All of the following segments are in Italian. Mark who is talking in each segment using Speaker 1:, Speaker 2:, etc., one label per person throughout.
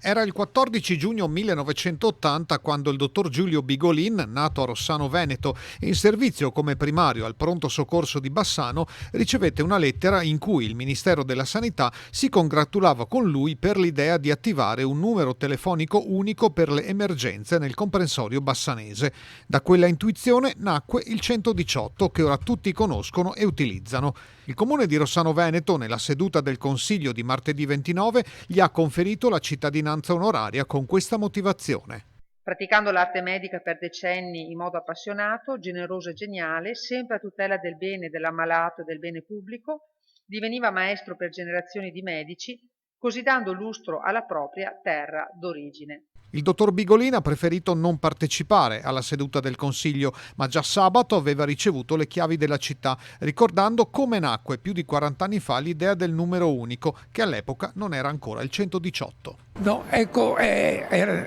Speaker 1: Era il 14 giugno 1980 quando il dottor Giulio Bigolin, nato a Rossano Veneto e in servizio come primario al pronto soccorso di Bassano, ricevette una lettera in cui il Ministero della Sanità si congratulava con lui per l'idea di attivare un numero telefonico unico per le emergenze nel comprensorio bassanese. Da quella intuizione nacque il 118 che ora tutti conoscono e utilizzano. Il comune di Rossano Veneto, nella seduta del Consiglio di martedì 29, gli ha conferito la cittadinanza onoraria con questa motivazione.
Speaker 2: Praticando l'arte medica per decenni in modo appassionato, generoso e geniale, sempre a tutela del bene dell'ammalato e del bene pubblico, diveniva maestro per generazioni di medici, così dando lustro alla propria terra d'origine.
Speaker 1: Il dottor Bigolin ha preferito non partecipare alla seduta del Consiglio, ma già sabato aveva ricevuto le chiavi della città, ricordando come nacque più di 40 anni fa l'idea del numero unico, che all'epoca non era ancora il 118.
Speaker 3: No, ecco, era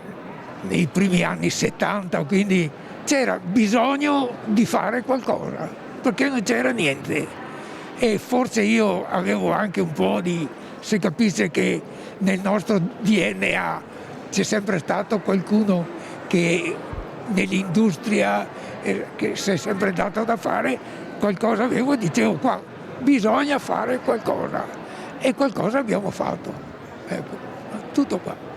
Speaker 3: nei primi anni 70, quindi c'era bisogno di fare qualcosa, perché non c'era niente. E forse io avevo anche un po' di, si capisce che nel nostro DNA c'è sempre stato qualcuno che nell'industria che si è sempre dato da fare qualcosa, avevo, dicevo qua, bisogna fare qualcosa e qualcosa abbiamo fatto. Ecco, tutto qua.